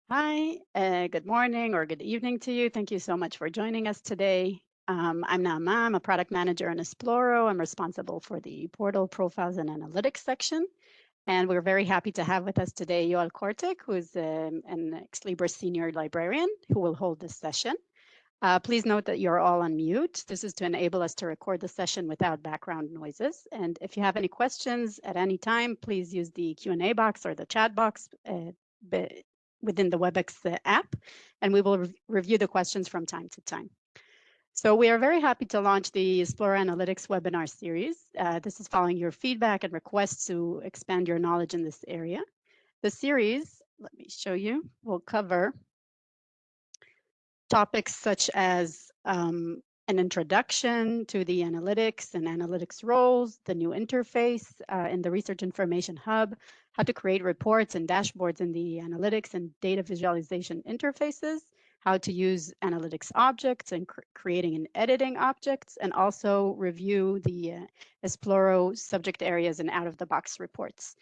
Hi, good morning or good evening to you. Thank you so much for joining us today. I'm Naama. I'm a product manager in Esploro. I'm responsible for the portal profiles and analytics section. And we're very happy to have with us today Yoel Kortek, who's an Exlibris senior librarian who will hold this session. Please note that you're all on mute. This is to enable us to record the session without background noises. And if you have any questions at any time, please use the Q&A box or the chat box within the WebEx app, and we will review the questions from time to time. So we are very happy to launch the Esploro Analytics webinar series. This is following your feedback and requests to expand your knowledge in this area. The series, let me show you, will cover topics such as an introduction to the analytics and analytics roles, the new interface in the Research Information Hub, how to create reports and dashboards in the analytics and data visualization interfaces, how to use analytics objects and creating and editing objects, and also review the Esploro subject areas and out-of-the-box reports.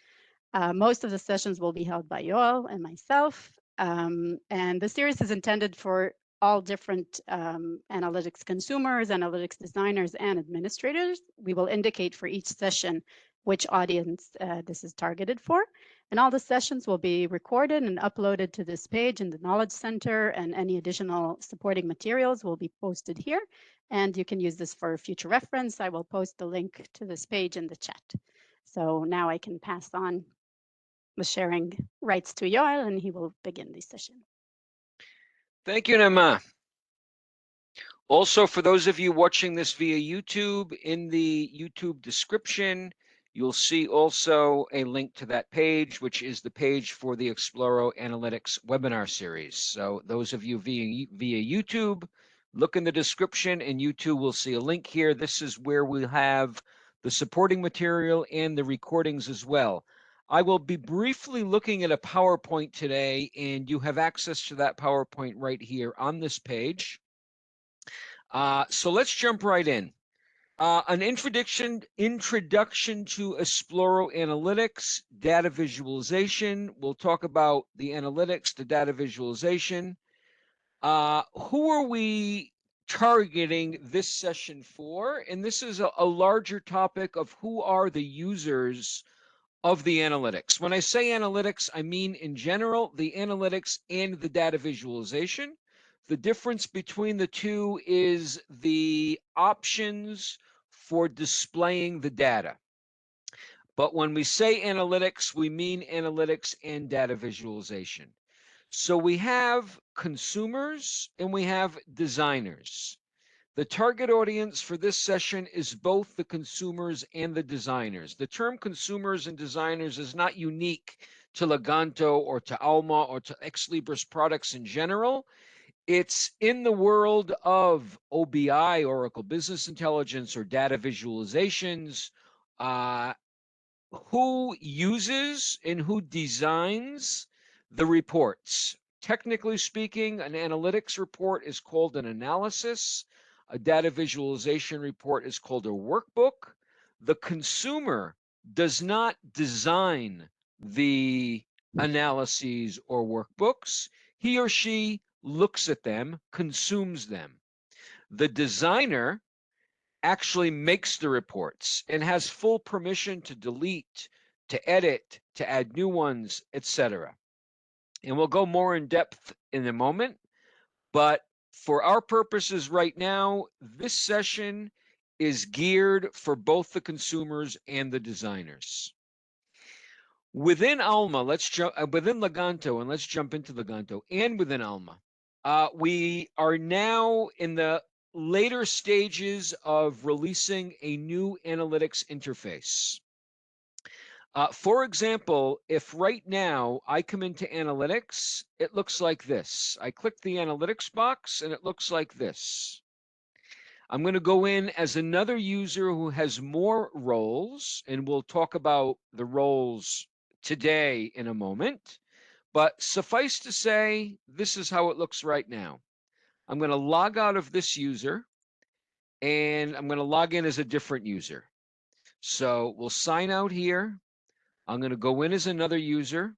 Most of the sessions will be held by Yoel and myself, and the series is intended for all different analytics consumers, analytics designers, and administrators. We will indicate for each session which audience this is targeted for. And all the sessions will be recorded and uploaded to this page in the Knowledge Center, and any additional supporting materials will be posted here. And you can use this for future reference. I will post the link to this page in the chat. So now I can pass on the sharing rights to Yoel, and he will begin the session. Thank you, Naama. Also, for those of you watching this via YouTube, in the YouTube description, you'll see also a link to that page, which is the page for the Esploro Analytics webinar series. So those of you via YouTube, look in the description and YouTube will see a link here. This is where we have the supporting material and the recordings as well. I will be briefly looking at a PowerPoint today, and you have access to that PowerPoint right here on this page. So let's jump right in. An introduction to Esploro Analytics, data visualization. We'll talk about the analytics, the data visualization. Who are we targeting this session for? And this is a larger topic of who are the users of the analytics. When I say analytics, I mean in general, the analytics and the data visualization. The difference between the two is the options for displaying the data. But when we say analytics, we mean analytics and data visualization. So we have consumers and we have designers. The target audience for this session is both the consumers and the designers. The term consumers and designers is not unique to Leganto or to Alma or to Exlibris products in general. It's in the world of OBI, Oracle Business Intelligence, or data visualizations. Who uses and who designs the reports? Technically speaking, an analytics report is called an analysis. A data visualization report is called a workbook. The consumer does not design the analyses or workbooks. He or she looks at them, consumes them. The designer actually makes the reports and has full permission to delete, to edit, to add new ones, etc. And we'll go more in depth in a moment. But for our purposes right now, this session is geared for both the consumers and the designers. Within Alma, let's jump within Leganto, and let's jump into Leganto, and within Alma, we are now in the later stages of releasing a new analytics interface. For example, if right now I come into analytics, it looks like this. I click the analytics box and it looks like this. I'm going to go in as another user who has more roles, and we'll talk about the roles today in a moment. But suffice to say, this is how it looks right now. I'm going to log out of this user, and I'm going to log in as a different user. So we'll sign out here. I'm going to go in as another user,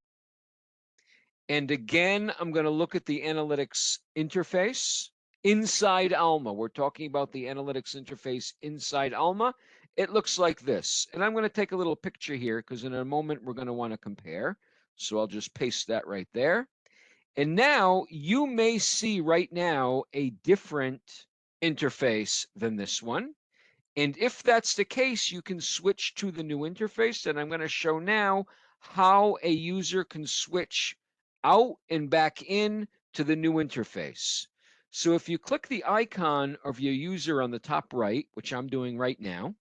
And again, I'm going to look at the analytics interface inside Alma. We're talking about the analytics interface inside Alma. It looks like this. And I'm going to take a little picture here because in a moment we're going to want to compare. So I'll just paste that right there. And now you may see right now a different interface than this one. And if that's the case, you can switch to the new interface. And I'm going to show now how a user can switch out and back in to the new interface. So if you click the icon of your user on the top right, which I'm doing right now,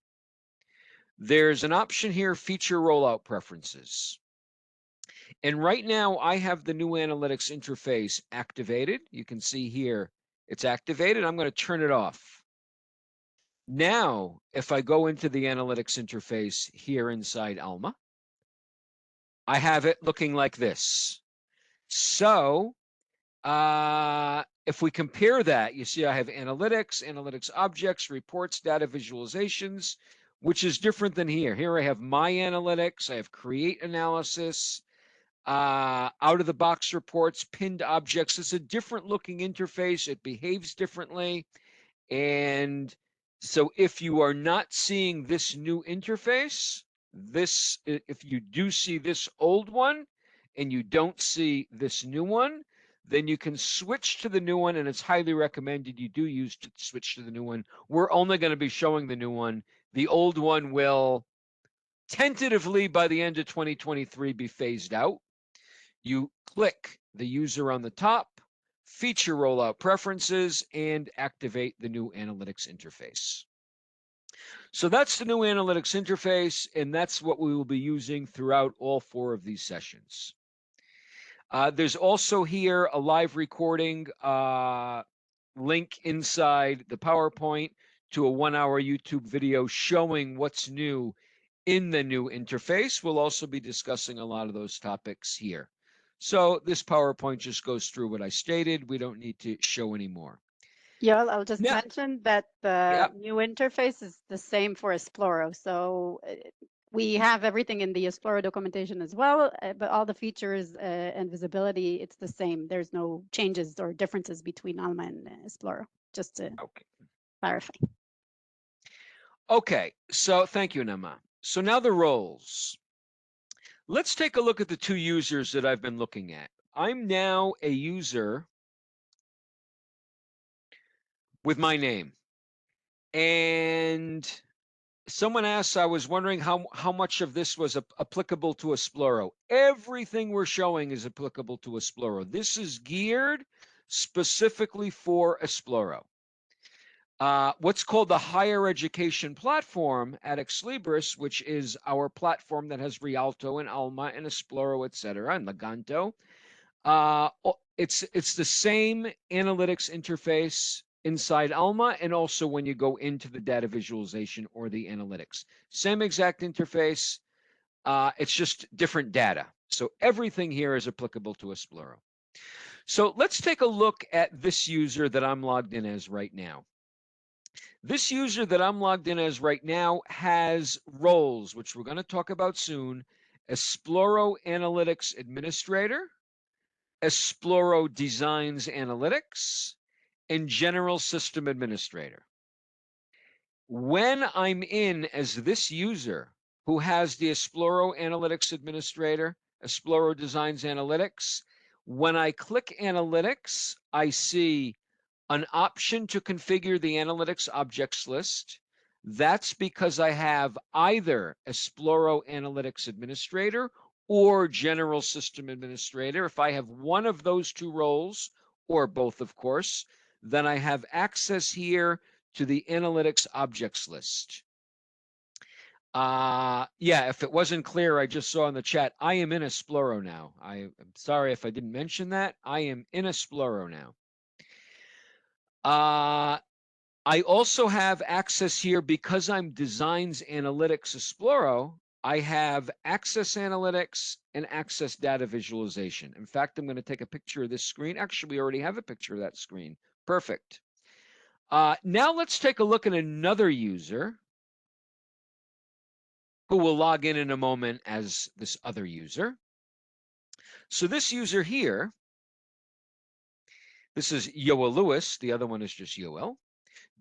there's an option here, feature rollout preferences. And right now I have the new analytics interface activated. You can see here it's activated. I'm going to turn it off. Now, if I go into the analytics interface here inside Alma, I have it looking like this. So if we compare that, you see I have analytics objects, reports, data visualizations, which is different than here. Here I have my analytics, I have create analysis, out of the box reports, pinned objects. It's a different looking interface. It behaves differently. And so if you are not seeing this new interface, if you do see this old one and you don't see this new one, then you can switch to the new one, and it's highly recommended you do switch to the new one. We're only going to be showing the new one. The old one will tentatively by the end of 2023 be phased out. You click the user on the top, feature rollout preferences, and activate the new analytics interface. So that's the new analytics interface, and that's what we will be using throughout all 4 of these sessions. There's also here a live recording link inside the PowerPoint to a 1-hour YouTube video showing what's new in the new interface. We'll also be discussing a lot of those topics here. So this PowerPoint just goes through what I stated. We don't need to show any more. Yeah, I'll just Now, mention that yeah, the new interface is the same for Esploro. So we have everything in the Esploro documentation as well, but all the features and visibility, it's the same. There's no changes or differences between Alma and Esploro, just to okay. clarify. Okay, so thank you, Nema. So now the roles. Let's take a look at the 2 users that I've been looking at. I'm now a user with my name. And someone asked, I was wondering how much of this was applicable to Esploro. Everything we're showing is applicable to Esploro. This is geared specifically for Esploro. What's called the higher education platform at Ex Libris, which is our platform that has Rialto and Alma and Esploro, et cetera, and Leganto. It's the same analytics interface inside Alma and also when you go into the data visualization or the analytics. Same exact interface. It's just different data. So everything here is applicable to Esploro. So let's take a look at this user that I'm logged in as right now. This user that I'm logged in as right now has roles, which we're going to talk about soon. Esploro Analytics Administrator, Esploro Designs Analytics, and General System Administrator. When I'm in as this user who has the Esploro Analytics Administrator, Esploro Designs Analytics, when I click Analytics, I see an option to configure the analytics objects list. That's because I have either Esploro Analytics Administrator or General System Administrator. If I have one of those 2 roles, or both, of course, then I have access here to the analytics objects list. Yeah, if it wasn't clear, I just saw in the chat, I am in Esploro now. I'm sorry if I didn't mention that. I am in Esploro now. I also have access here because I'm Designs Analytics Esploro. I have Access Analytics and Access Data Visualization. In fact, I'm going to take a picture of this screen. Actually, we already have a picture of that screen. Perfect. Now let's take a look at another user who will log in a moment as this other user. So this user here, this is Yoel Lewis, the other one is just Yoel,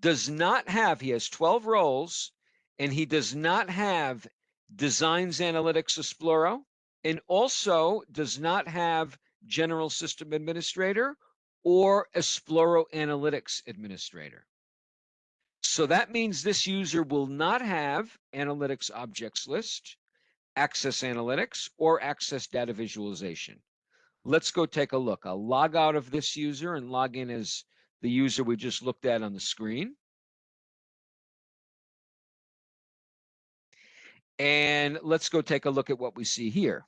does not have, he has 12 roles, and he does not have Designs Analytics Esploro, and also does not have General System Administrator or Esploro Analytics Administrator. So that means this user will not have Analytics Objects List, Access Analytics, or Access Data Visualization. Let's go take a look. I'll log out of this user and log in as the user we just looked at on the screen. And let's go take a look at what we see here.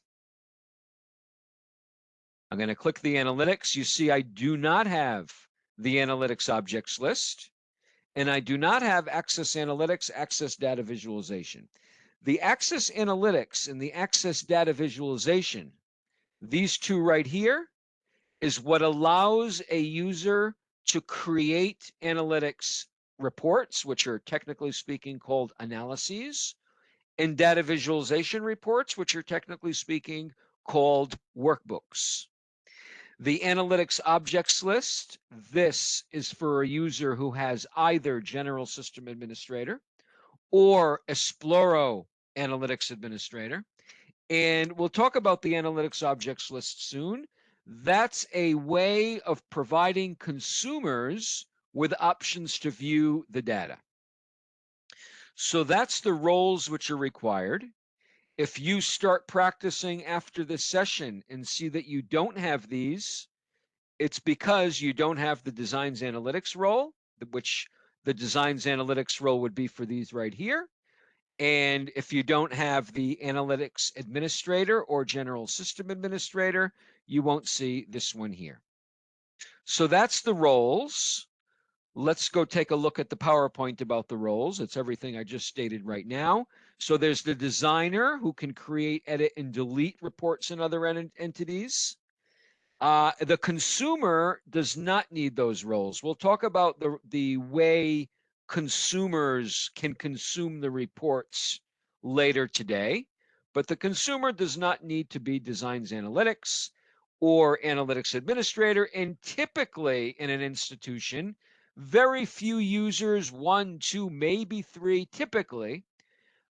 I'm going to click the analytics. You see I do not have the analytics objects list, and I do not have access analytics, access data visualization. The access analytics and the access data visualization, these two right here, is what allows a user to create analytics reports, which are technically speaking called analyses, and data visualization reports, which are technically speaking called workbooks. The analytics objects list, this is for a user who has either General System Administrator or Esploro Analytics Administrator. And we'll talk about the analytics objects list soon. That's a way of providing consumers with options to view the data. So that's the roles which are required. If you start practicing after this session and see that you don't have these, it's because you don't have the designs analytics role, which the designs analytics role would be for these right here. And if you don't have the analytics administrator or general system administrator, you won't see this one here. So that's the roles. Let's go take a look at the PowerPoint about the roles. It's everything I just stated right now. So there's the designer who can create, edit, and delete reports and other entities. The consumer does not need those roles. We'll talk about the way consumers can consume the reports later today, but the consumer does not need to be designs analytics or analytics administrator. And typically in an institution, very few users, one, two, maybe three, typically,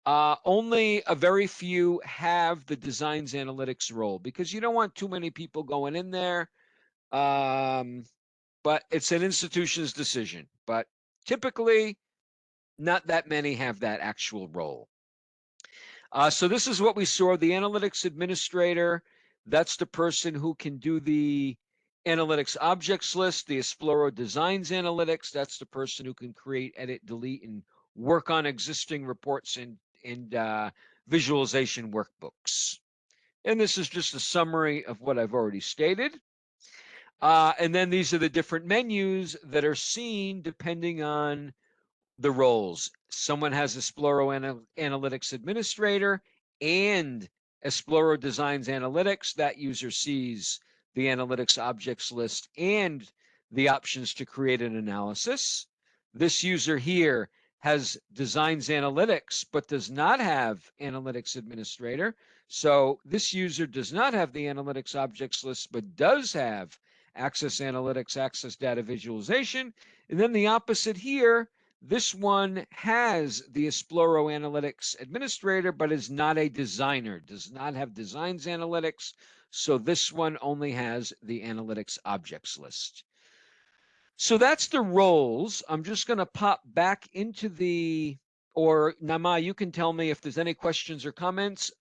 only a very few have the designs analytics role because you don't want too many people going in there. But it's an institution's decision. But typically, not that many have that actual role. So this is what we saw. The analytics administrator, that's the person who can do the analytics objects list. The Esploro designs analytics, that's the person who can create, edit, delete, and work on existing reports and visualization workbooks. And this is just a summary of what I've already stated. And then these are the different menus that are seen depending on the roles. Someone has Esploro Analytics Administrator and Esploro Designs Analytics. That user sees the analytics objects list and the options to create an analysis. This user here has Designs Analytics, but does not have Analytics Administrator. So this user does not have the analytics objects list, but does have Access Analytics, Access Data Visualization. And then the opposite here, this one has the Esploro Analytics Administrator, but is not a designer, does not have Designs Analytics. So this one only has the Analytics Objects list. So that's the roles. I'm just going to pop back into the, or Nama, you can tell me if there's any questions or comments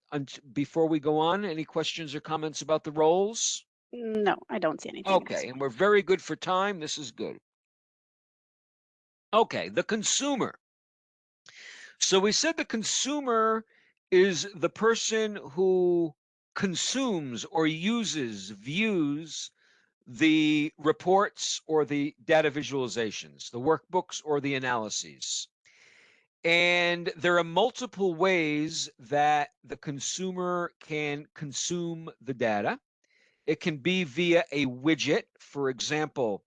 before we go on. Any questions or comments about the roles? No, I don't see anything at this Okay, and point. we're very good for time. This is good. Okay, the consumer. So we said the consumer is the person who consumes or uses, views the reports or the data visualizations, the workbooks or the analyses. And there are multiple ways that the consumer can consume the data. It can be via a widget. For example,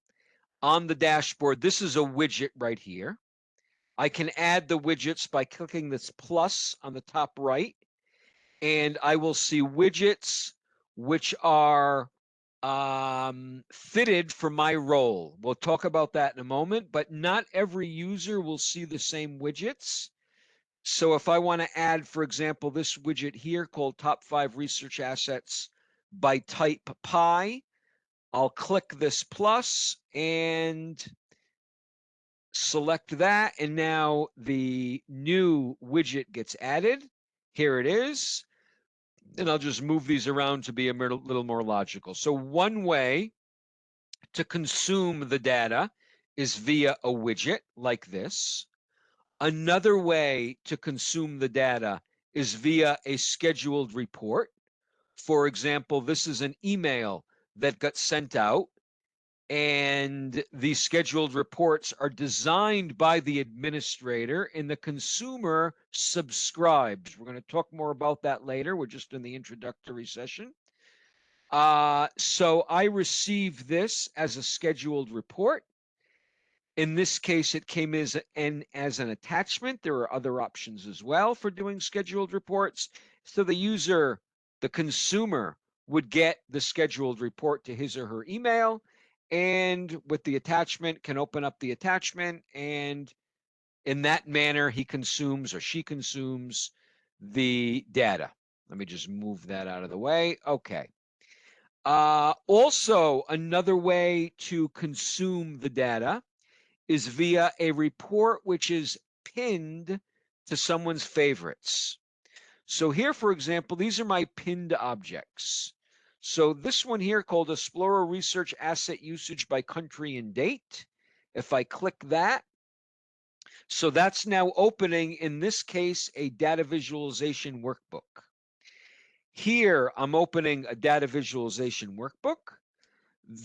on the dashboard, this is a widget right here. I can add the widgets by clicking this plus on the top right, and I will see widgets which are fitted for my role. We'll talk about that in a moment, but not every user will see the same widgets. So if I want to add, for example, this widget here called Top 5 Research Assets by Type Pi, I'll click this plus and select that, and now the new widget gets added. Here it is. And I'll just move these around to be a little more logical. So one way to consume the data is via a widget like this. Another way to consume the data is via a scheduled report. For example, this is an email that got sent out, and these scheduled reports are designed by the administrator, and the consumer subscribes. We're going to talk more about that later. We're just in the introductory session. So I received this as a scheduled report. In this case, it came as an attachment. There are other options as well for doing scheduled reports. So the user, the consumer, would get the scheduled report to his or her email, and with the attachment can open up the attachment, and in that manner he consumes or she consumes the data. Let me just move that out of the way. Okay. Also, another way to consume the data is via a report which is pinned to someone's favorites. So here, for example, these are my pinned objects. So this one here called Esploro Research Asset Usage by Country and Date. If I click that, so that's now opening, in this case, a data visualization workbook. Here, I'm opening a data visualization workbook.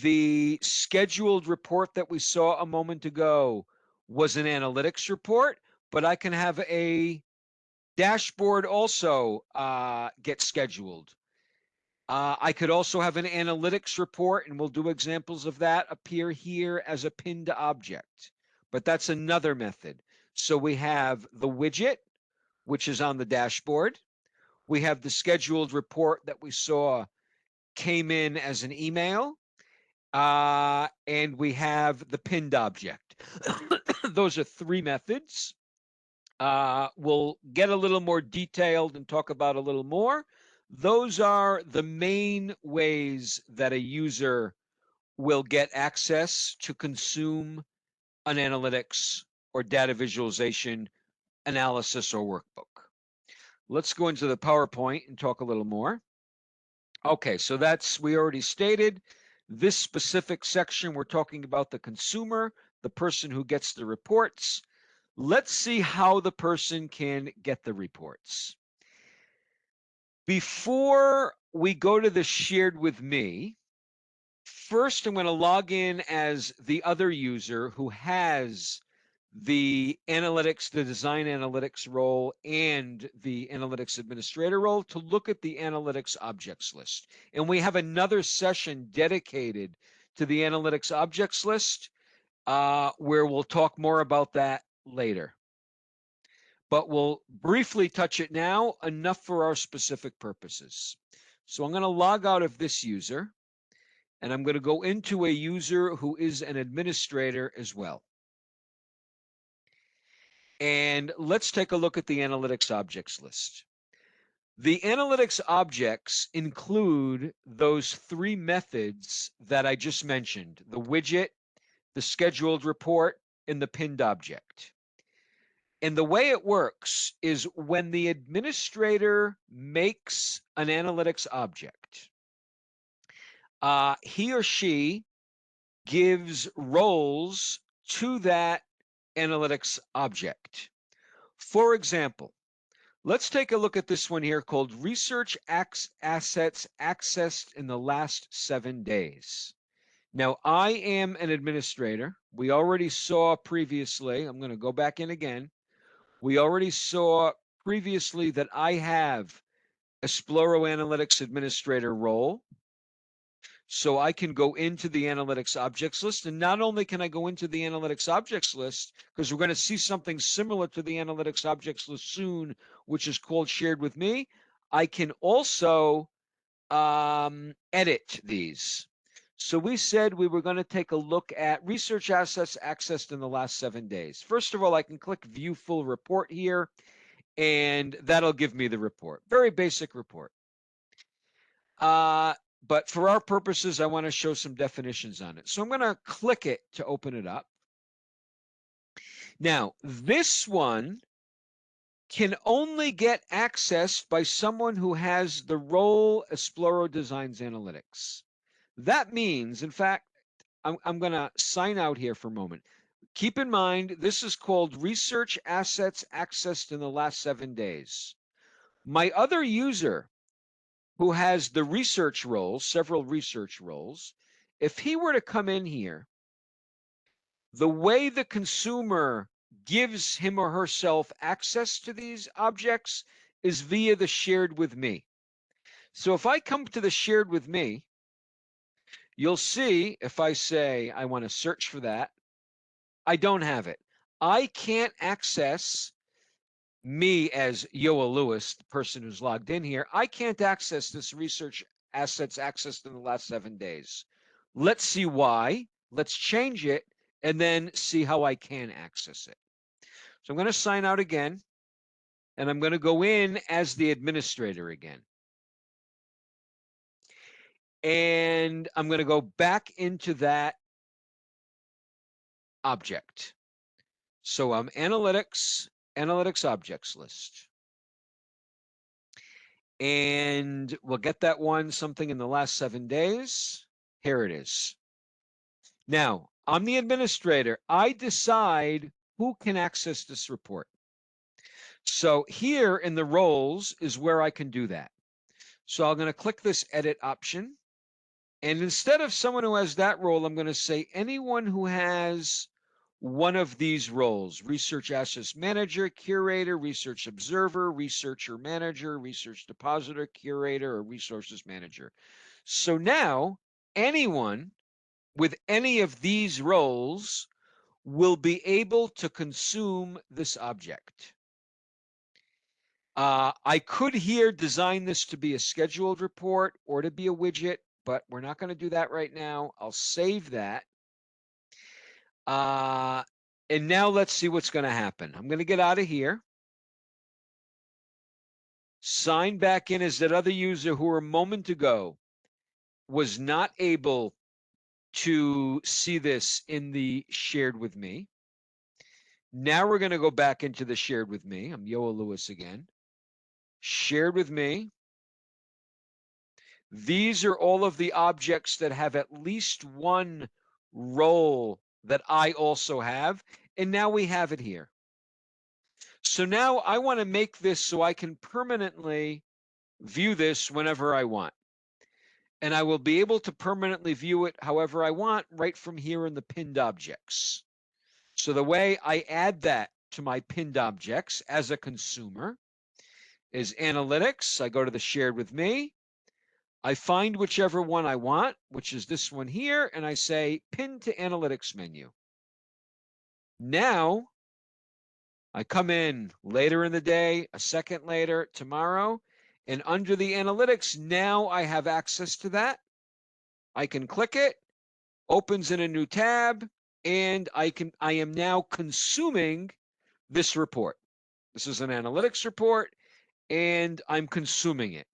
The scheduled report that we saw a moment ago was an analytics report, but I can have a dashboard also get scheduled. I could also have an analytics report, and we'll do examples of that, appear here as a pinned object, but that's another method. So we have the widget, which is on the dashboard. We have the scheduled report that we saw came in as an email. And we have the pinned object. Those are three methods. We'll get a little more detailed and talk about a little more. Those are the main ways that a user will get access to consume an analytics or data visualization analysis or workbook. Let's go into the PowerPoint and talk a little more. Okay, so that's, we already stated, this specific section, we're talking about the consumer, the person who gets the reports. Let's see how the person can get the reports. Before we go to the shared with me, first I'm going to log in as the other user who has the analytics, the design analytics role, and the analytics administrator role to look at the analytics objects list. And we have another session dedicated to the analytics objects list where we'll talk more about that later. But we'll briefly touch it now, enough for our specific purposes. So I'm going to log out of this user, and I'm going to go into a user who is an administrator as well. And let's take a look at the analytics objects list. The analytics objects include those three methods that I just mentioned, the widget, the scheduled report, and the pinned object. And the way it works is when the administrator makes an analytics object, he or she gives roles to that analytics object. For example, let's take a look at this one here called Research Assets Accessed in the Last 7 Days. Now, I am an administrator. We already saw previously, I'm going to go back in again. We already saw previously that I have Esploro Analytics Administrator role. So I can go into the analytics objects list, and not only can I go into the analytics objects list, because we're going to see something similar to the analytics objects list soon, which is called shared with me, I can also edit these. So we said we were going to take a look at research assets accessed in the last 7 days. First of all, I can click View Full Report here, and that'll give me the report. Very basic report. But for our purposes, I want to show some definitions on it. So I'm going to click it to open it up. Now, this one can only get accessed by someone who has the role Esploro Designs Analytics. That means, in fact, I'm going to sign out here for a moment. Keep in mind, this is called Research Assets Accessed in the last 7 days. My other user who has the research roles, several research roles, if he were to come in here, the way the consumer gives him or herself access to these objects is via the shared with me. So if I come to the shared with me, you'll see if I say I want to search for that, I don't have it. I can't access me as Yoa Lewis, the person who's logged in here. I can't access this research assets accessed in the last 7 days. Let's see why. Let's change it and then see how I can access it. So I'm going to sign out again, and I'm going to go in as the administrator again. And I'm going to go back into that object. So I'm analytics objects list. And we'll get that one, something in the last 7 days. Here it is. Now, I'm the administrator. I decide who can access this report. So here in the roles is where I can do that. So I'm going to click this edit option. And instead of someone who has that role, I'm going to say anyone who has one of these roles: research assets manager, curator, research observer, researcher manager, research depositor, curator, or resources manager. So now anyone with any of these roles will be able to consume this object. I could here design this to be a scheduled report or to be a widget, but we're not going to do that right now. I'll save that. And now let's see what's going to happen. I'm going to get out of here. Sign back in as that other user who a moment ago was not able to see this in the shared with me. Now we're going to go back into the shared with me. I'm Yoa Lewis again. Shared with me. These are all of the objects that have at least one role that I also have. And now we have it here. So now I want to make this so I can permanently view this whenever I want. And I will be able to permanently view it however I want right from here in the pinned objects. So the way I add that to my pinned objects as a consumer is analytics. I go to the shared with me. I find whichever one I want, which is this one here, and I say pin to analytics menu. Now I come in later in the day, a second later, tomorrow, and under the analytics, now I have access to that. I can click it, opens in a new tab, and I am now consuming this report. This is an analytics report, and I'm consuming it.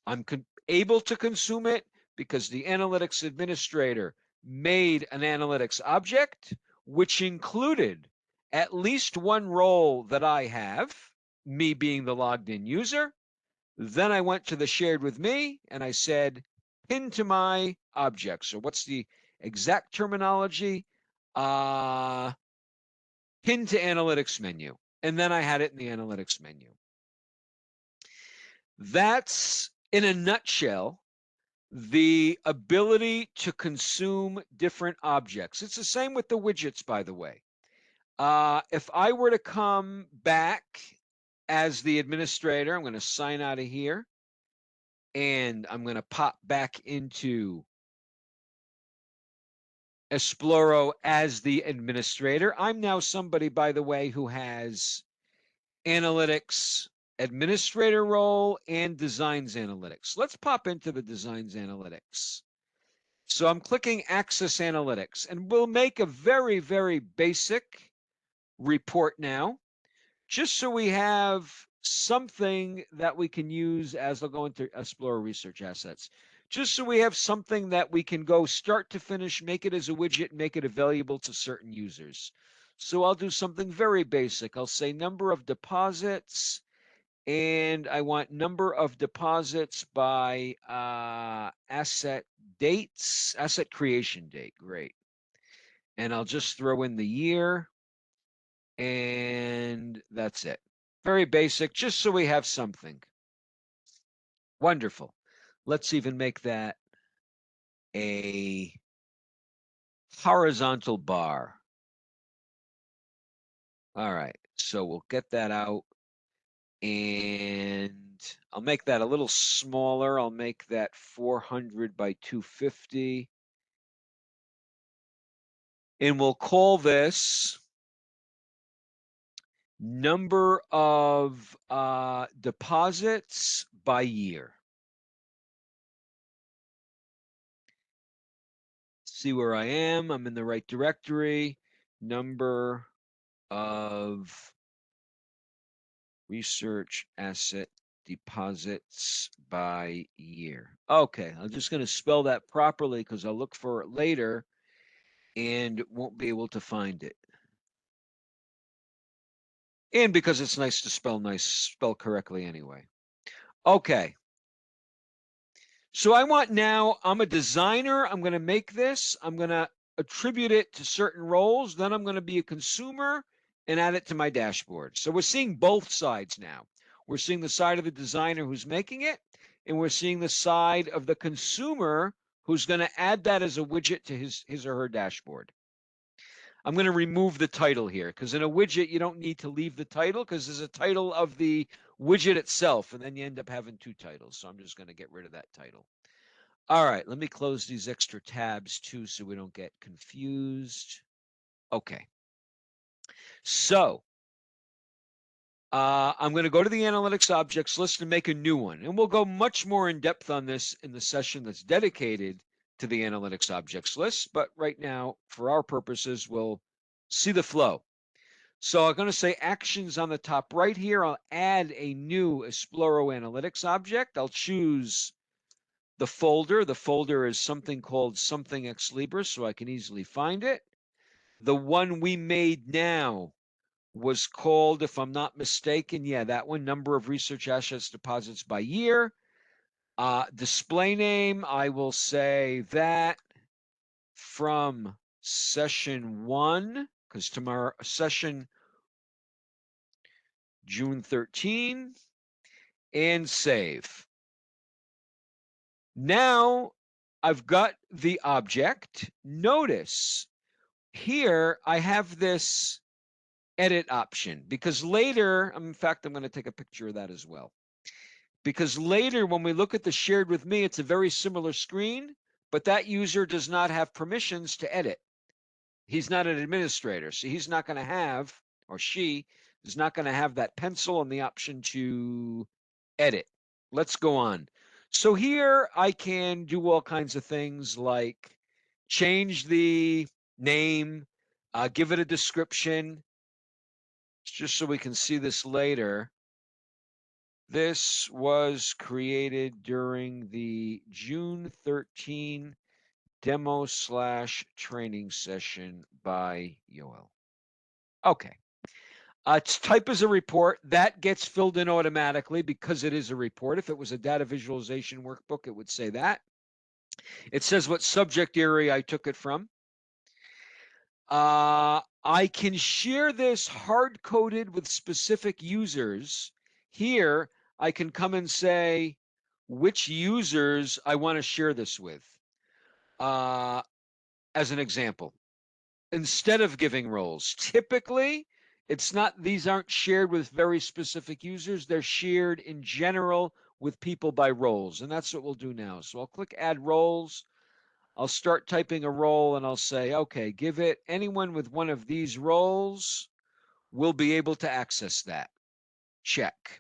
I'm able to consume it because the analytics administrator made an analytics object, which included at least one role that I have, me being the logged in user. Then I went to the shared with me and I said, pin to my object. So what's the exact terminology? Pin to analytics menu. And then I had it in the analytics menu. That's, in a nutshell, the ability to consume different objects. It's the same with the widgets, by the way. If I were to come back as the administrator, I'm going to sign out of here. And I'm going to pop back into Esploro as the administrator. I'm now somebody, by the way, who has analytics administrator role, and designs analytics. Let's pop into the designs analytics. So I'm clicking access analytics, and we'll make a very, very basic report now, just so we have something that we can use as I'll go into Esploro research assets, just so we have something that we can go start to finish, make it as a widget, make it available to certain users. So I'll do something very basic. I'll say number of deposits, and I want number of deposits by asset dates, asset creation date. Great. And I'll just throw in the year, and that's it. Very basic, just so we have something. Wonderful. Let's even make that a horizontal bar. All right, so we'll get that out, and I'll make that a little smaller. I'll make that 400 by 250. And we'll call this number of deposits by year. See where I am. I'm in the right directory. Number of research asset deposits by year. Okay, I'm just going to spell that properly because I'll look for it later and won't be able to find it. And because it's nice to spell correctly anyway. Okay. So I want now, I'm a designer. I'm going to make this. I'm going to attribute it to certain roles. Then I'm going to be a consumer and add it to my dashboard. So we're seeing both sides now. We're seeing the side of the designer who's making it, and we're seeing the side of the consumer who's going to add that as a widget to his or her dashboard. I'm going to remove the title here because in a widget, you don't need to leave the title because there's a title of the widget itself, and then you end up having two titles. So I'm just going to get rid of that title. All right, let me close these extra tabs too so we don't get confused. Okay. So I'm going to go to the analytics objects list and make a new one. And we'll go much more in depth on this in the session that's dedicated to the analytics objects list. But right now, for our purposes, we'll see the flow. So I'm going to say actions on the top right here. I'll add a new Esploro Analytics object. I'll choose the folder. The folder is something called something ex libris, so I can easily find it. The one we made now was called, if I'm not mistaken, yeah, that one, number of research assets deposits by year. Display name, I will say that from session 1, because tomorrow, session June 13, and save. Now I've got the object. Notice here I have this edit option because later, in fact, I'm going to take a picture of that as well. Because later when we look at the shared with me, it's a very similar screen, but that user does not have permissions to edit. He's not an administrator, so he's not going to have, or she is not going to have that pencil and the option to edit. Let's go on. So here I can do all kinds of things like change the name, give it a description, just so we can see this later. This was created during the June 13 demo/training session by Yoel. Okay. Its type is a report. That gets filled in automatically because it is a report. If it was a data visualization workbook, it would say that. It says what subject area I took it from. I can share this hard-coded with specific users. Here, I can come and say which users I want to share this with, as an example, instead of giving roles. Typically, these aren't shared with very specific users. They're shared in general with people by roles, and that's what we'll do now. So I'll click Add Roles. I'll start typing a role and I'll say, okay, give it anyone with one of these roles will be able to access that. Check.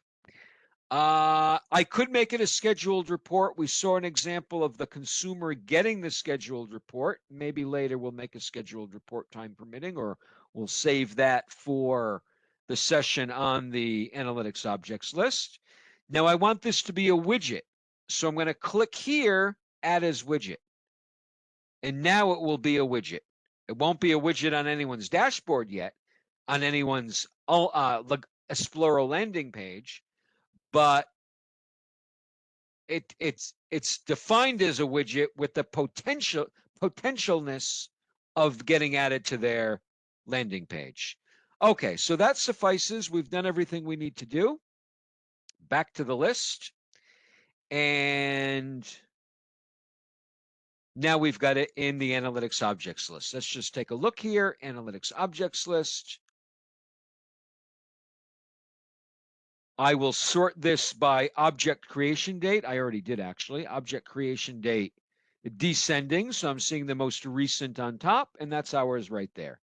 I could make it a scheduled report. We saw an example of the consumer getting the scheduled report. Maybe later we'll make a scheduled report, time permitting, or we'll save that for the session on the analytics objects list. Now I want this to be a widget. So I'm going to click here, add as widget. And now it will be a widget. It won't be a widget on anyone's dashboard yet, on anyone's Esploro landing page, but it's defined as a widget with the potentialness of getting added to their landing page. Okay, so that suffices. We've done everything we need to do. Back to the list. And now we've got it in the analytics objects list. Let's just take a look here. Analytics objects list. I will sort this by object creation date. I already did actually. Object creation date descending. So I'm seeing the most recent on top, and that's ours right there.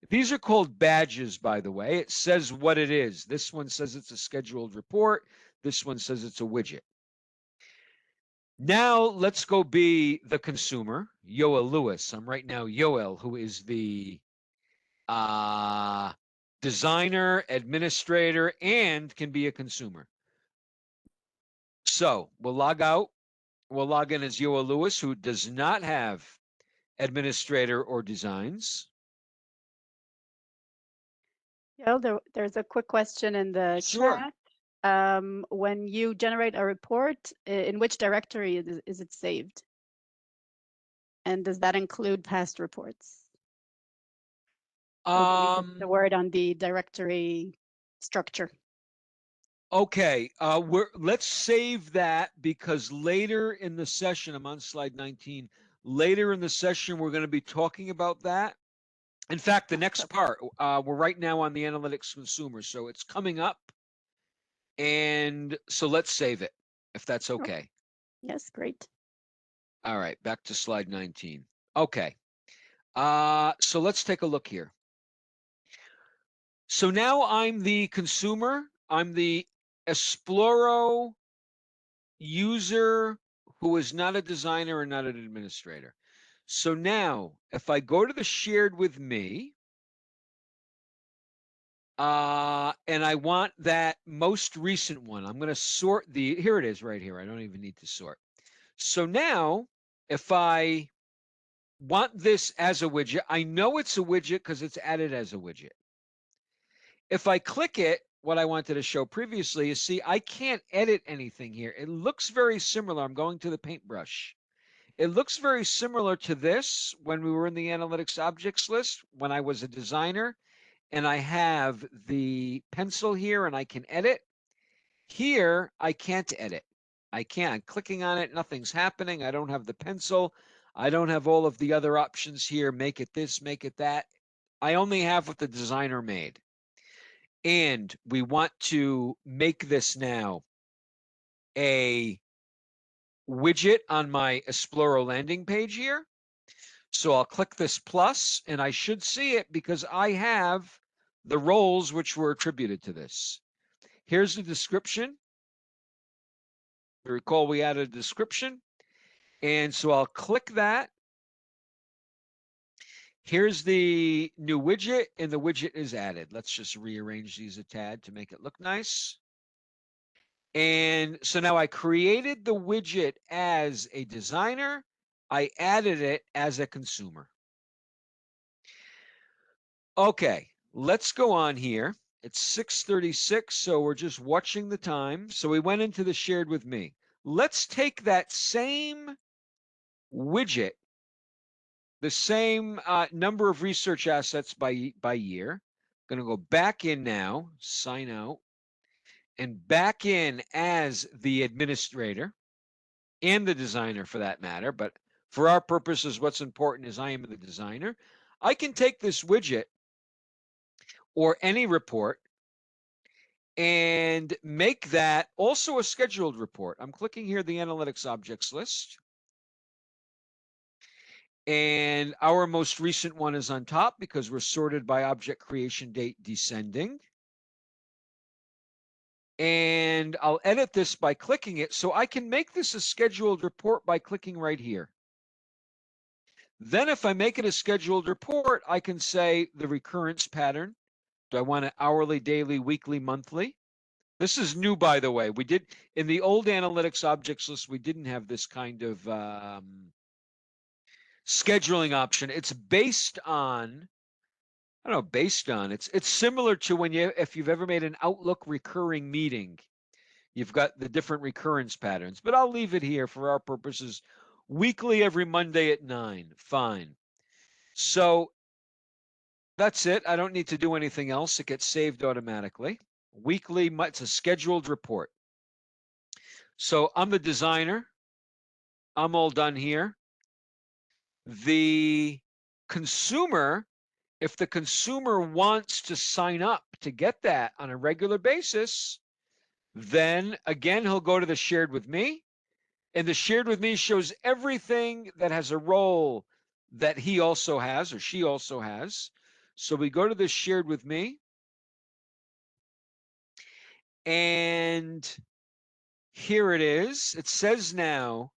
These are called badges, by the way. It says what it is. This one says it's a scheduled report. This one says it's a widget. Now let's go be the consumer, Yoel Lewis. I'm right now Yoel, who is the designer, administrator, and can be a consumer. So we'll log out. We'll log in as Yoel Lewis, who does not have administrator or designs. Yeah, there's a quick question in the Sure. chat. When you generate a report, in which directory is it saved? And does that include past reports? I believe it's the Um, word on the directory structure. okay, let's save that because later in the session, I'm on slide 19. Later in the session, we're going to be talking about that. In fact, the Oh, next perfect. part, we're right now on the analytics consumer, so it's coming up. And so let's save it, if that's Okay. okay. Yes, great. All right, back to slide 19. Okay, so let's take a look here. So now I'm the consumer. I'm the Esploro user who is not a designer and not an administrator. So now, if I go to the shared with me, and I want that most recent one, I'm going to sort here it is right here. I don't even need to sort. So now, if I want this as a widget, I know it's a widget because it's added as a widget. If I click it, what I wanted to show previously is, see, I can't edit anything here. It looks very similar. I'm going to the paintbrush. It looks very similar to this when we were in the analytics objects list, when I was a designer, and I have the pencil here and I can edit. Here, I can't edit. I can't. Clicking on it, nothing's happening. I don't have the pencil. I don't have all of the other options here. Make it this, make it that. I only have what the designer made. And we want to make this now a widget on my Esploro landing page here. So I'll click this plus and I should see it because I have the roles which were attributed to this. Here's the description. You recall we added a description. And so I'll click that. Here's the new widget and the widget is added. Let's just rearrange these a tad to make it look nice. And so now I created the widget as a designer. I added it as a consumer. Okay, let's go on here. It's 6:36, so we're just watching the time. So we went into the shared with me. Let's take that same widget, the same number of research assets by year. I'm going to go back in now, sign out, and back in as the administrator and the designer for that matter. But for our purposes, what's important is I am the designer. I can take this widget or any report and make that also a scheduled report. I'm clicking here the analytics objects list. And our most recent one is on top because we're sorted by object creation date descending. And I'll edit this by clicking it. So I can make this a scheduled report by clicking right here. Then if I make it a scheduled report, I can say the recurrence pattern. Do I want it hourly, daily, weekly, monthly? This is new, by the way. We did in the old analytics objects list, we didn't have this kind of scheduling option. It's based on, I don't know, based on, it's similar to when if you've ever made an Outlook recurring meeting, you've got the different recurrence patterns, but I'll leave it here for our purposes. Weekly every Monday at 9. Fine. So that's it. I don't need to do anything else. It gets saved automatically. Weekly, it's a scheduled report. So I'm the designer. I'm all done here. The consumer, if the consumer wants to sign up to get that on a regular basis, then again, he'll go to the shared with me. And the shared with me shows everything that has a role that he also has or she also has. So we go to the shared with me. And here it is. It says now,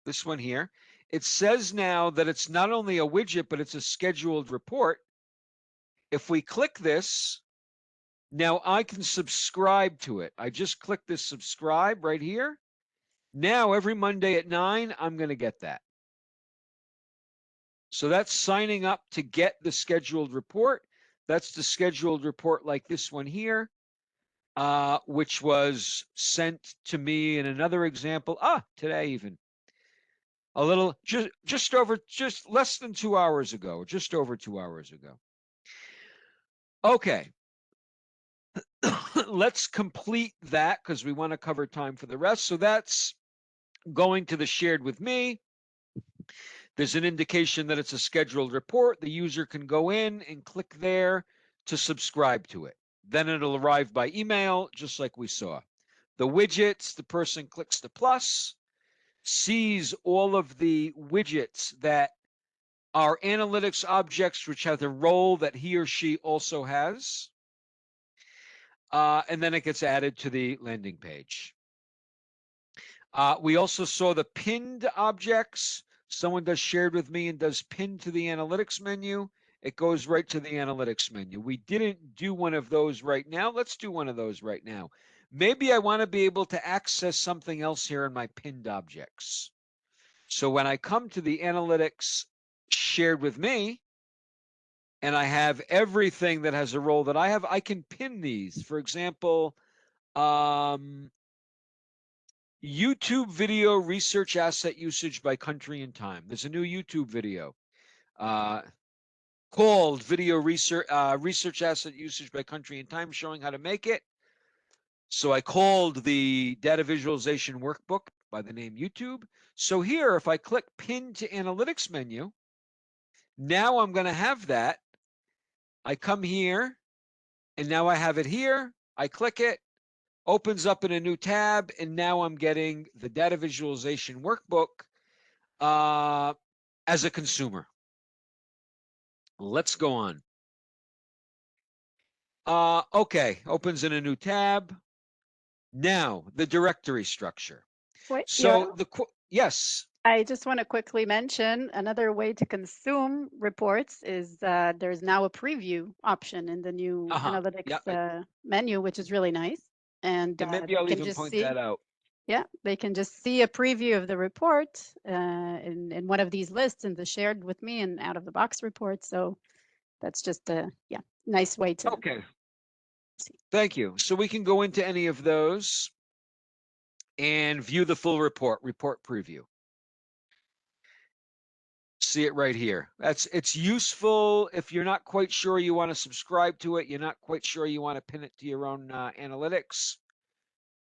this one here, it says now that it's not only a widget, but it's a scheduled report. If we click this, now I can subscribe to it. I just click this subscribe right here. Now every Monday at 9, I'm going to get that. So that's signing up to get the scheduled report. That's the scheduled report like this one here, which was sent to me in another example. Today even. A little, just less than 2 hours ago, just over 2 hours ago. Okay. Let's complete that because we want to cover time for the rest. So that's going to the shared with me. There's an indication that it's a scheduled report. The user can go in and click there to subscribe to it. Then it'll arrive by email, just like we saw. The widgets, the person clicks the plus, sees all of the widgets that are analytics objects, which have the role that he or she also has. And then it gets added to the landing page. We also saw the pinned objects. Someone does shared with me and does pin to the analytics menu. It goes right to the analytics menu. We didn't do one of those right now. Let's do one of those right now. Maybe I want to be able to access something else here in my pinned objects. So when I come to the analytics shared with me, and I have everything that has a role that I have, I can pin these. For example, YouTube video research asset usage by country and time. There's a new YouTube video called video research asset usage by country and time, showing how to make it. So I called the data visualization workbook by the name YouTube. So here, if I click pin to analytics menu, now I'm going to have that. I come here, and now I have it here. I click it, opens up in a new tab, and now I'm getting the data visualization workbook as a consumer. Let's go on. Okay, opens in a new tab. Now, the directory structure. Wait, So yes. I just want to quickly mention another way to consume reports is there's now a preview option in the new analytics menu, which is really nice. And maybe I'll even point that out. Yeah, they can just see a preview of the report in one of these lists in the shared with me and out of the box report. So that's just a nice way to see. Thank you. So we can go into any of those and view the full report preview. See it right here. It's useful if you're not quite sure you want to subscribe to it, you're not quite sure you want to pin it to your own analytics.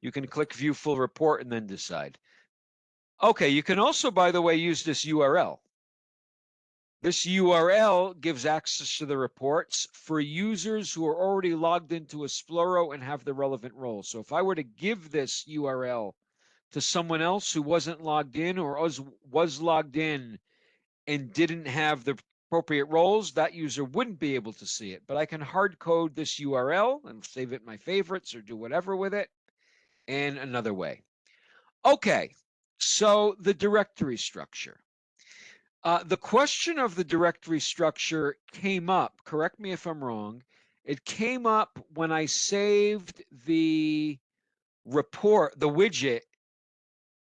You can click view full report and then decide. Okay, you can also, by the way, use this URL. This URL gives access to the reports for users who are already logged into Esploro and have the relevant role. So if I were to give this URL to someone else who wasn't logged in or was logged in and didn't have the appropriate roles, that user wouldn't be able to see it. But I can hard code this URL and save it in my favorites or do whatever with it. and another way. Okay, so the directory structure. The question of the directory structure came up, correct me if I'm wrong, it came up when I saved the report, the widget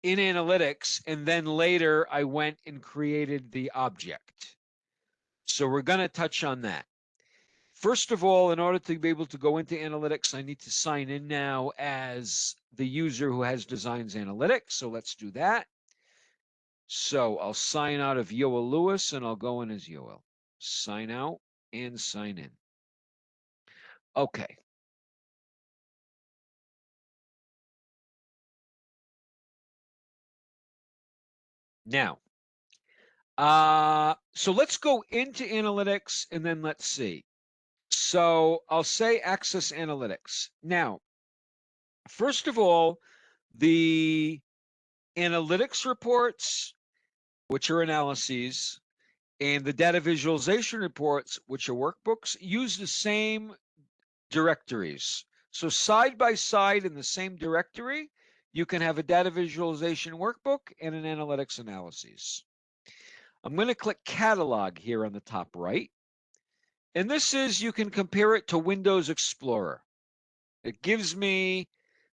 in analytics, and then later I went and created the object. So we're going to touch on that. First of all, in order to be able to go into analytics, I need to sign in now as the user who has designs analytics. So let's do that. So I'll sign out of Yoel Lewis and I'll go in as Yoel. Sign out and sign in. Okay. Now, so let's go into analytics and then let's see. So I'll say access analytics. Now, first of all, the analytics reports, which are analyses, and the data visualization reports, which are workbooks, use the same directories. So side by side in the same directory, you can have a data visualization workbook and an analytics analyses. I'm going to click catalog here on the top right. And this is, you can compare it to Windows Explorer. It gives me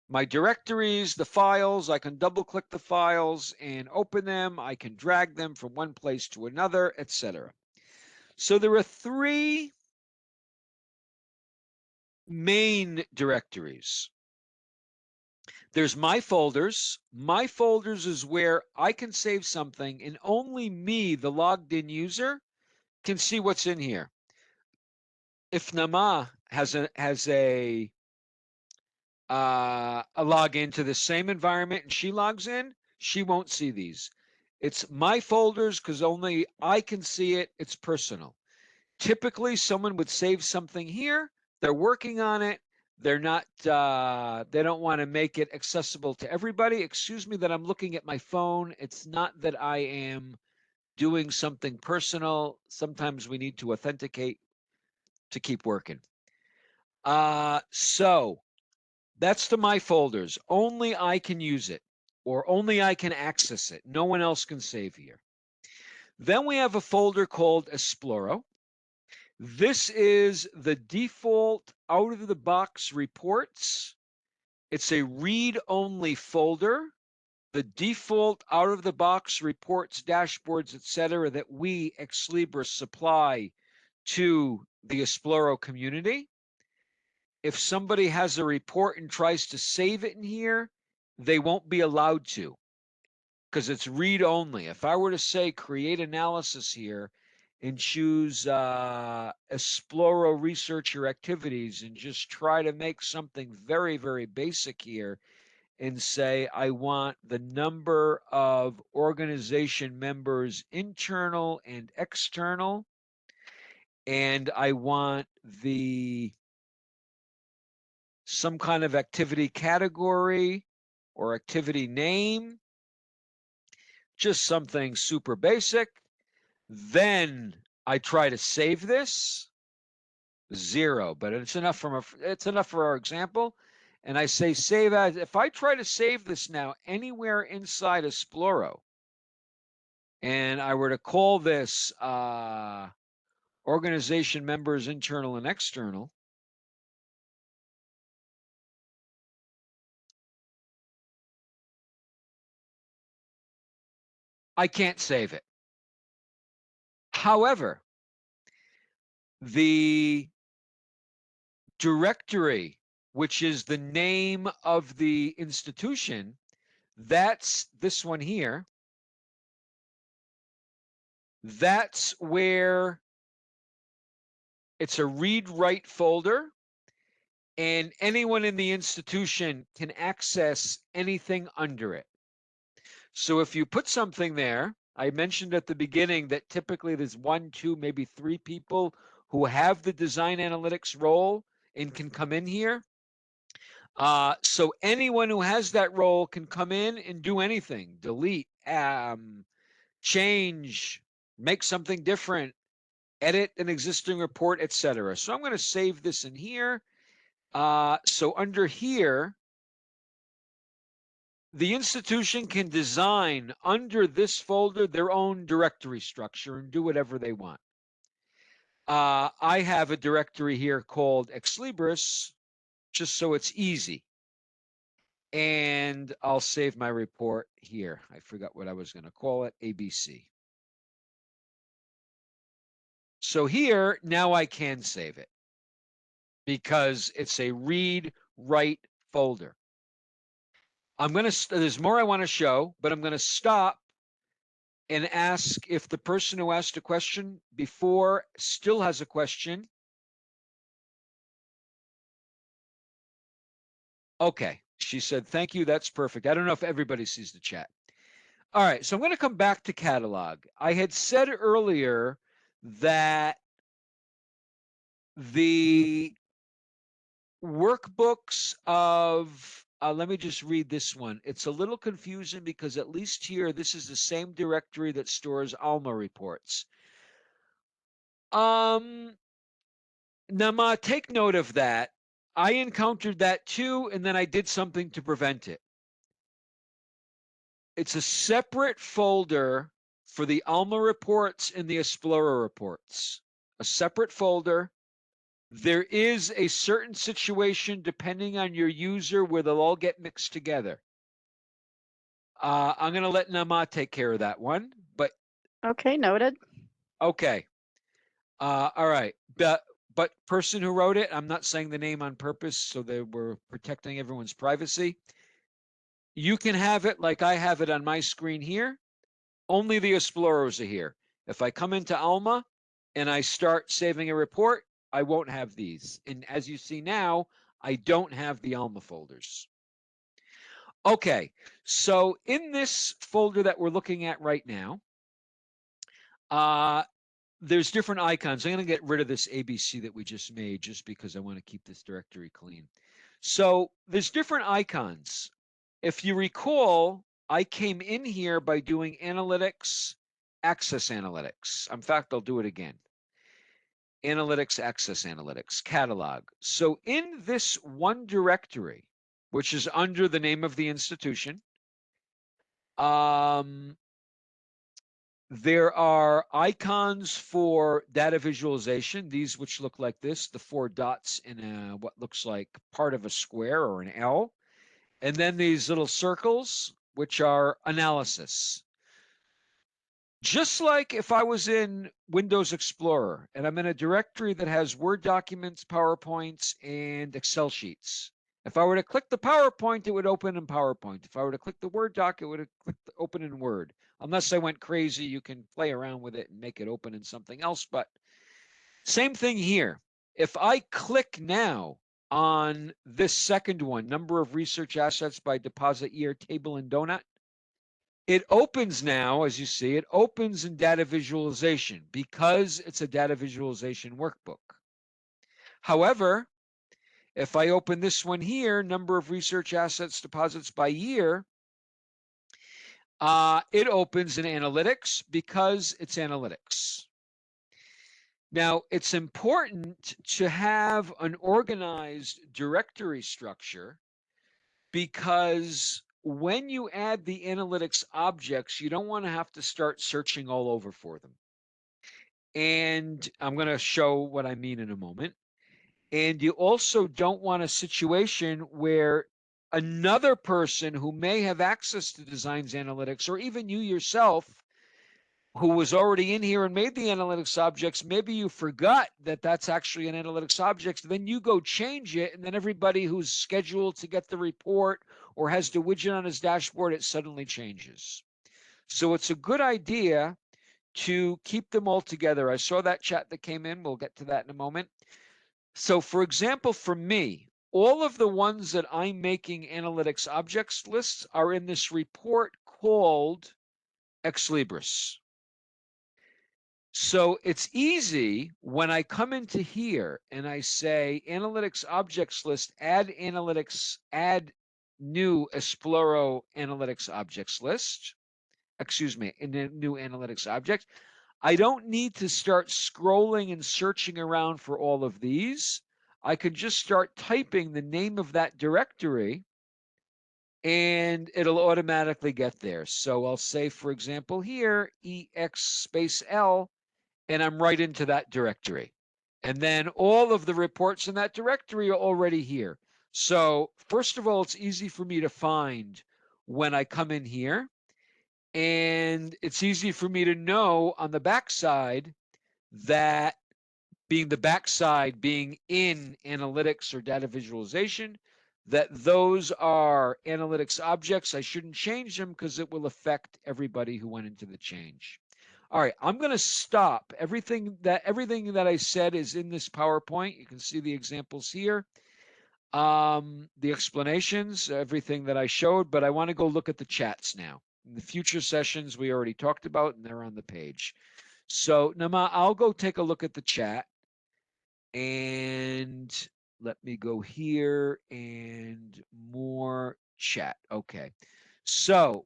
my directories, the files. I can double click the files and open them. I can drag them from one place to another, etc. So there are three main directories. There's my folders. My folders is where I can save something and only me, the logged in user, can see what's in here. If Nama has a login to the same environment and she logs in, she won't see these. It's my folders because only I can see it. It's personal. Typically, someone would save something here. They're working on it. They're not, they don't want to make it accessible to everybody. Excuse me that I'm looking at my phone. It's not that I am doing something personal. Sometimes we need to authenticate to keep working. So that's to my folders. Only I can use it or only I can access it. No one else can save here. Then we have a folder called Esploro. This is the default out-of-the-box reports. It's a read-only folder. The default out-of-the-box reports, dashboards, etc., that we, Ex Libris, supply to the Esploro community. If somebody has a report and tries to save it in here, they won't be allowed to because it's read only. If I were to say create analysis here and choose Esploro researcher activities and just try to make something very, very basic here and say I want the number of organization members, internal and external, and I want the some kind of activity category or activity name, just something super basic. Then I try to save this, 0, but it's enough for our example. And I say save as. If I try to save this now anywhere inside Esploro, and I were to call this organization members internal and external, I can't save it. However, the directory, which is the name of the institution, that's this one here. That's where it's a read-write folder, and anyone in the institution can access anything under it. So if you put something there, I mentioned at the beginning that typically there's 1, 2, maybe 3 people who have the design analytics role and can come in here. So anyone who has that role can come in and do anything, delete, change, make something different, edit an existing report, etc. So I'm going to save this in here. So under here, the institution can design under this folder their own directory structure and do whatever they want. I have a directory here called Exlibris, just so it's easy. And I'll save my report here. I forgot what I was going to call it, ABC. So here, now I can save it because it's a read write folder. There's more I want to show, but I'm going to stop and ask if the person who asked a question before still has a question. Okay, she said, thank you, that's perfect. I don't know if everybody sees the chat. All right, so I'm going to come back to catalog. I had said earlier that the workbooks of, let me just read this one. It's a little confusing because at least here, this is the same directory that stores ALMA reports. Nama, take note of that. I encountered that too, and then I did something to prevent it. It's a separate folder for the ALMA reports and the Esploro reports. A separate folder. There is a certain situation, depending on your user, where they'll all get mixed together. I'm going to let Nama take care of that one, but Okay, noted. okay. All right. But person who wrote it, I'm not saying the name on purpose, so that we're protecting everyone's privacy. You can have it like I have it on my screen here. Only the Exploros are here. If I come into Alma and I start saving a report, I won't have these. And as you see now, I don't have the Alma folders. Okay, so in this folder that we're looking at right now, there's different icons. I'm going to get rid of this ABC that we just made just because I want to keep this directory clean. So there's different icons. If you recall, I came in here by doing analytics, access analytics. In fact, I'll do it again. Analytics, access analytics, catalog. So in this one directory, which is under the name of the institution, there are icons for data visualization, these which look like this, the 4 dots in what looks like part of a square or an L. And then these little circles, which are analysis. Just like if I was in Windows Explorer and I'm in a directory that has Word documents, PowerPoints, and Excel sheets. If I were to click the PowerPoint, it would open in PowerPoint. If I were to click the Word doc, it would open in Word. Unless I went crazy, you can play around with it and make it open in something else. But same thing here. If I click now on this second one, number of research assets by deposit year, table and donut, it opens now, as you see, it opens in data visualization because it's a data visualization workbook. However, if I open this one here, number of research assets deposits by year, it opens in analytics because it's analytics. Now, it's important to have an organized directory structure because when you add the analytics objects, you don't want to have to start searching all over for them. And I'm going to show what I mean in a moment. And you also don't want a situation where another person who may have access to Designs Analytics, or even you yourself, who was already in here and made the analytics objects, maybe you forgot that that's actually an analytics object. Then you go change it, and then everybody who's scheduled to get the report or has the widget on his dashboard, it suddenly changes. So it's a good idea to keep them all together. I saw that chat that came in. We'll get to that in a moment. So for example, for me, all of the ones that I'm making analytics objects lists are in this report called Ex Libris. So it's easy when I come into here and I say analytics objects list, add analytics, add new Esploro analytics objects list, excuse me, in a new analytics object. I don't need to start scrolling and searching around for all of these. I could just start typing the name of that directory and it'll automatically get there. So I'll say, for example, here, EX space L, and I'm right into that directory. And then all of the reports in that directory are already here. So first of all, it's easy for me to find when I come in here. And it's easy for me to know on the backside that being the backside, being in analytics or data visualization, that those are analytics objects. I shouldn't change them because it will affect everybody who went into the change. All right, I'm going to stop. Everything that I said is in this PowerPoint. You can see the examples here, the explanations, everything that I showed, but I want to go look at the chats now. In the future sessions, we already talked about, and they're on the page. So, Nama, I'll go take a look at the chat. And let me go here and more chat. Okay. So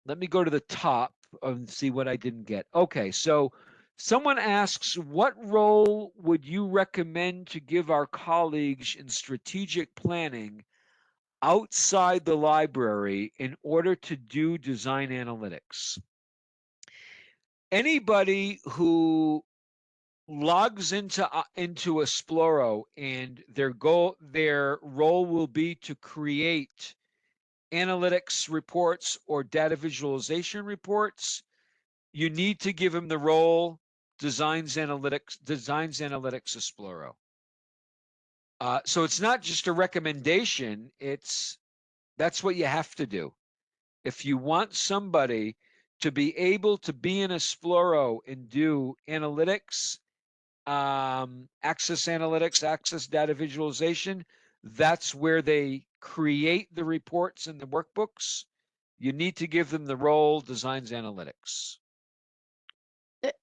let me go to the top and see what I didn't get. Okay. So someone asks, what role would you recommend to give our colleagues in strategic planning outside the library in order to do design analytics? Anybody who logs into Esploro, and their role will be to create analytics reports or data visualization reports, you need to give them the role designs analytics Esploro. So it's not just a recommendation, that's what you have to do. If you want somebody to be able to be in Esploro and do analytics, access analytics, access data visualization, that's where they create the reports and the workbooks. You need to give them the role designs analytics.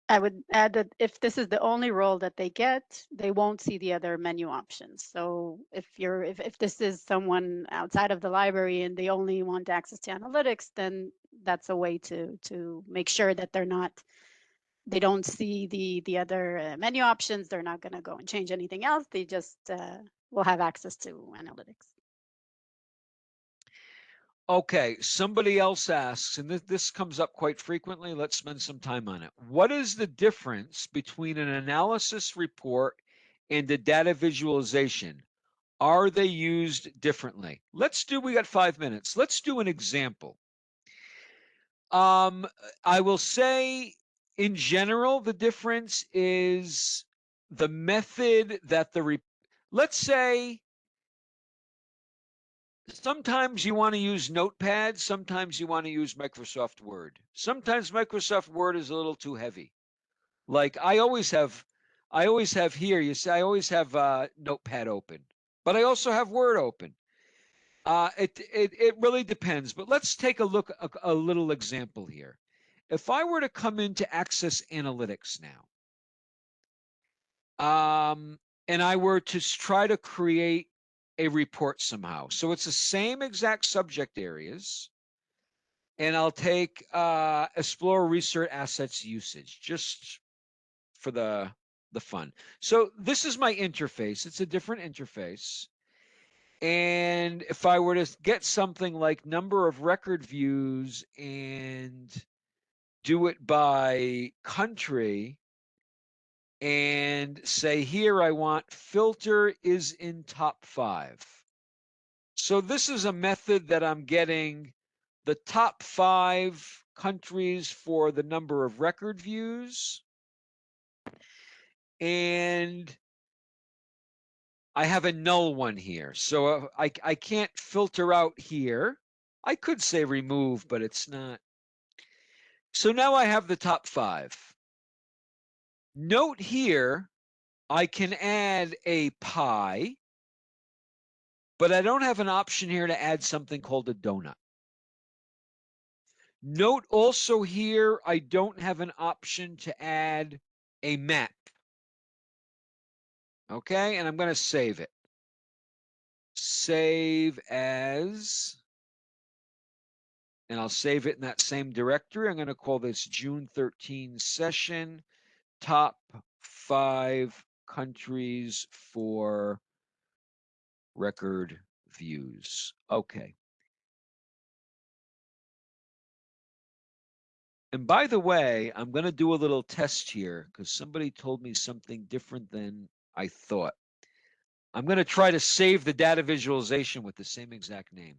I would add that if this is the only role that they get, they won't see the other menu options. So if this is someone outside of the library and they only want access to analytics, then that's a way to make sure that they don't see the other menu options. They're not going to go and change anything else. They just will have access to analytics. Okay, somebody else asks, and this comes up quite frequently. Let's spend some time on it. What is the difference between an analysis report and a data visualization? Are they used differently? We got 5 minutes. Let's do an example. Um, I will say in general, the difference is the method that let's say sometimes you want to use Notepad, sometimes you want to use Microsoft Word. Sometimes Microsoft Word is a little too heavy. Like I always have here, you see, I always have Notepad open, but I also have Word open. It really depends, but let's take a look, a little example here. If I were to come into Access Analytics now, and I were to try to create a report somehow, so it's the same exact subject areas, and I'll take Explore Research Assets Usage just for the fun. So this is my interface. It's a different interface. And if I were to get something like number of record views and do it by country and say here I want filter is in top 5. So this is a method that I'm getting the top 5 countries for the number of record views, and I have a null one here. So I can't filter out here. I could say remove, but it's not. So now I have the top 5. Note here, I can add a pie, but I don't have an option here to add something called a donut. Note also here, I don't have an option to add a map. Okay, and I'm going to save it. Save as, and I'll save it in that same directory. I'm going to call this June 13 session, top 5 countries for record views. Okay. And by the way, I'm going to do a little test here because somebody told me something different than I thought. I'm going to try to save the data visualization with the same exact name,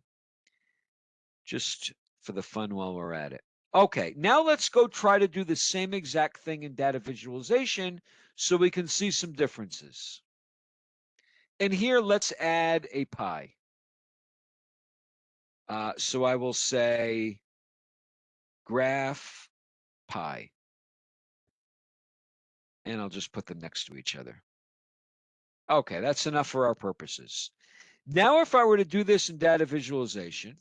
just for the fun while we're at it. Okay, now let's go try to do the same exact thing in data visualization so we can see some differences. And here, let's add a pie. So I will say graph pie, and I'll just put them next to each other. Okay, that's enough for our purposes. Now, if I were to do this in data visualization,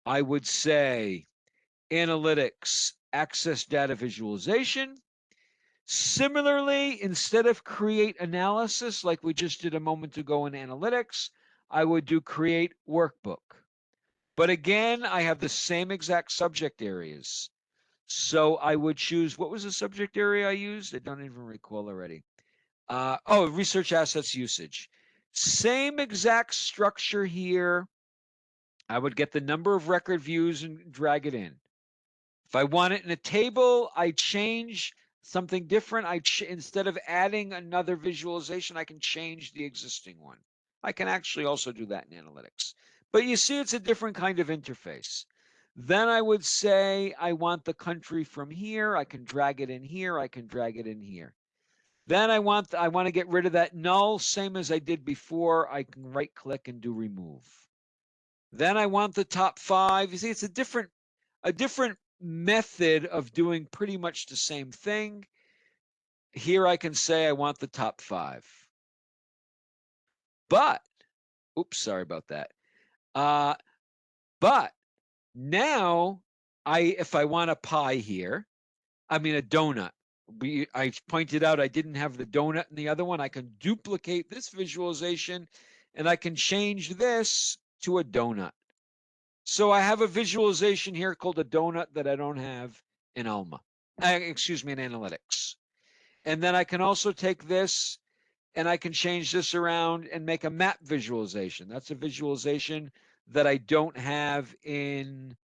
I would say analytics, access data visualization. Similarly, instead of create analysis like we just did a moment ago in analytics, I would do create workbook. But again, I have the same exact subject areas. So I would choose, what was the subject area I used? I don't even recall already. Research assets usage. Same exact structure here. I would get the number of record views and drag it in. If I want it in a table, I change something different. Instead of adding another visualization, I can change the existing one. I can actually also do that in analytics. But you see, it's a different kind of interface. Then I would say I want the country from here. I can drag it in here. I can drag it in here. Then I want to get rid of that null, same as I did before. I can right click and do remove. Then I want the top 5. You see, it's a different method of doing pretty much the same thing. Here I can say I want the top 5. But, oops, sorry about that. But now if I want a pie here, I mean a donut. I pointed out I didn't have the donut in the other one. I can duplicate this visualization and I can change this to a donut. So I have a visualization here called a donut that I don't have in Alma. Excuse me, in analytics. And then I can also take this and I can change this around and make a map visualization. That's a visualization that I don't have in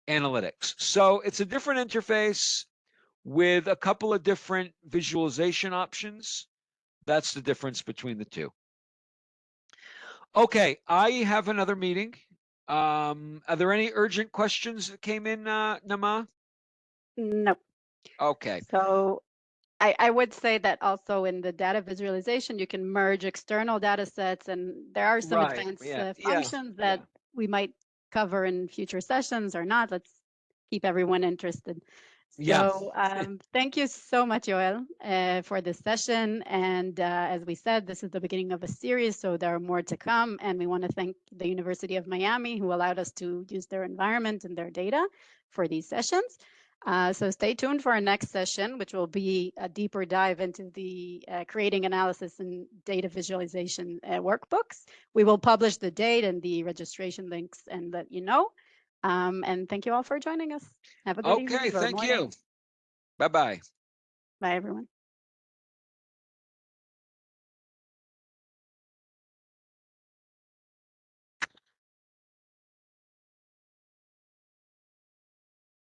analytics. So it's a different interface with a couple of different visualization options. That's the difference between the two. Okay, I have another meeting. Are there any urgent questions that came in, Nama? No. Okay. So I would say that also in the data visualization, you can merge external data sets, and there are some Right. advanced Yeah. Yeah. functions that Yeah. we might cover in future sessions or not. Let's keep everyone interested. Yeah. So thank you so much, Joel, for this session. And as we said, this is the beginning of a series, so there are more to come. And we want to thank the University of Miami, who allowed us to use their environment and their data for these sessions. So stay tuned for our next session, which will be a deeper dive into the creating analysis and data visualization workbooks. We will publish the date and the registration links and let you know. And thank you all for joining us. Have a good evening, Okay. good Thank you. morning. Bye bye. Bye, everyone.